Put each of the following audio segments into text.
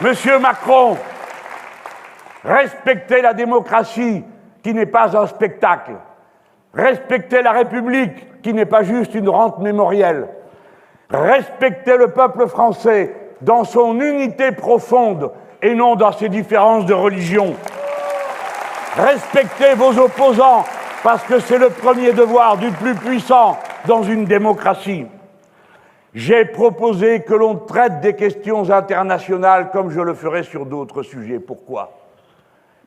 Monsieur Macron, respectez la démocratie qui n'est pas un spectacle. Respectez la République qui n'est pas juste une rente mémorielle. Respectez le peuple français dans son unité profonde et non dans ses différences de religion. Respectez vos opposants parce que c'est le premier devoir du plus puissant dans une démocratie. J'ai proposé que l'on traite des questions internationales comme je le ferai sur d'autres sujets. Pourquoi ?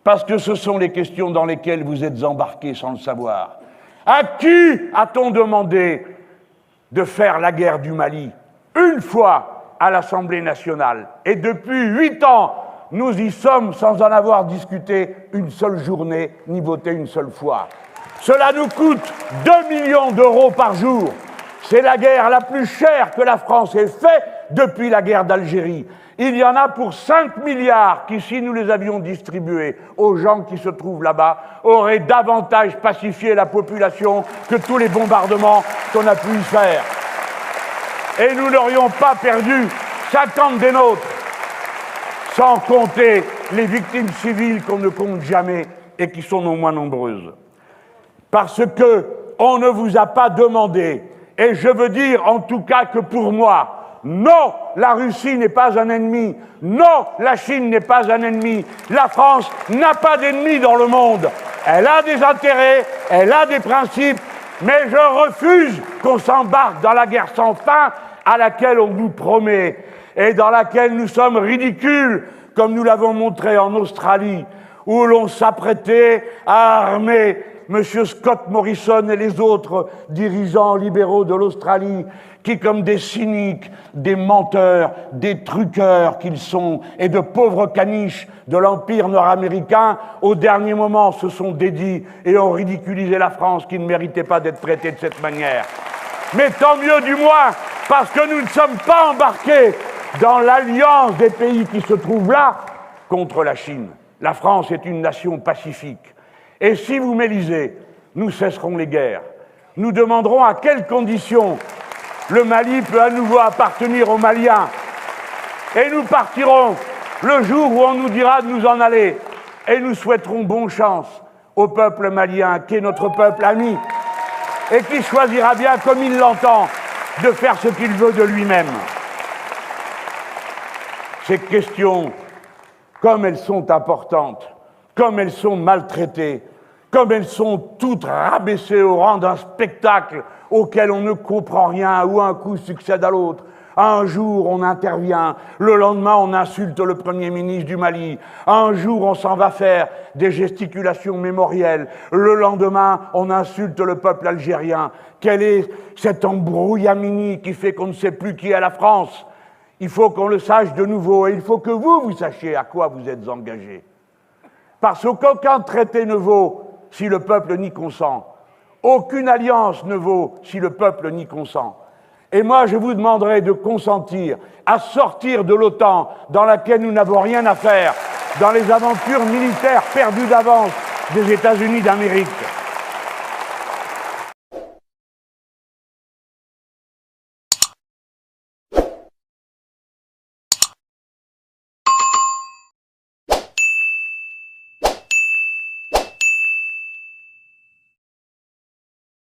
Parce que ce sont les questions dans lesquelles vous êtes embarqués sans le savoir. À qui a-t-on demandé de faire la guerre du Mali? Une fois à l'Assemblée nationale. Et depuis 8 ans, nous y sommes sans en avoir discuté une seule journée, ni voté une seule fois. Cela nous coûte 2 millions d'euros par jour. C'est la guerre la plus chère que la France ait faite depuis la guerre d'Algérie. Il y en a pour 5 milliards qui, si nous les avions distribués aux gens qui se trouvent là-bas, auraient davantage pacifié la population que tous les bombardements qu'on a pu y faire. Et nous n'aurions pas perdu 50 des nôtres, sans compter les victimes civiles qu'on ne compte jamais et qui sont non moins nombreuses. Parce qu'on ne vous a pas demandé, et je veux dire en tout cas que pour moi, non, la Russie n'est pas un ennemi. Non, la Chine n'est pas un ennemi. La France n'a pas d'ennemis dans le monde. Elle a des intérêts, elle a des principes, mais je refuse qu'on s'embarque dans la guerre sans fin à laquelle on nous promet et dans laquelle nous sommes ridicules, comme nous l'avons montré en Australie, où l'on s'apprêtait à armer M. Scott Morrison et les autres dirigeants libéraux de l'Australie, qui, comme des cyniques, des menteurs, des truqueurs qu'ils sont, et de pauvres caniches de l'Empire nord-américain, au dernier moment se sont dédits et ont ridiculisé la France qui ne méritait pas d'être traitée de cette manière. Mais tant mieux du moins, parce que nous ne sommes pas embarqués dans l'alliance des pays qui se trouvent là contre la Chine. La France est une nation pacifique. Et si vous m'élisez, nous cesserons les guerres. Nous demanderons à quelles conditions le Mali peut à nouveau appartenir aux Maliens. Et nous partirons le jour où on nous dira de nous en aller. Et nous souhaiterons bonne chance au peuple malien, qui est notre peuple ami, et qui choisira bien, comme il l'entend, de faire ce qu'il veut de lui-même. Ces questions, comme elles sont importantes, comme elles sont maltraitées, comme elles sont toutes rabaissées au rang d'un spectacle auquel on ne comprend rien, où un coup succède à l'autre. Un jour, on intervient, le lendemain, on insulte le Premier ministre du Mali. Un jour, on s'en va faire des gesticulations mémorielles. Le lendemain, on insulte le peuple algérien. Quel est cet embrouillamini qui fait qu'on ne sait plus qui est la France? Il faut qu'on le sache de nouveau, et il faut que vous sachiez à quoi vous êtes engagés. Parce qu'aucun traité ne vaut si le peuple n'y consent. Aucune alliance ne vaut si le peuple n'y consent. Et moi, je vous demanderai de consentir à sortir de l'OTAN, dans laquelle nous n'avons rien à faire, dans les aventures militaires perdues d'avance des États-Unis d'Amérique.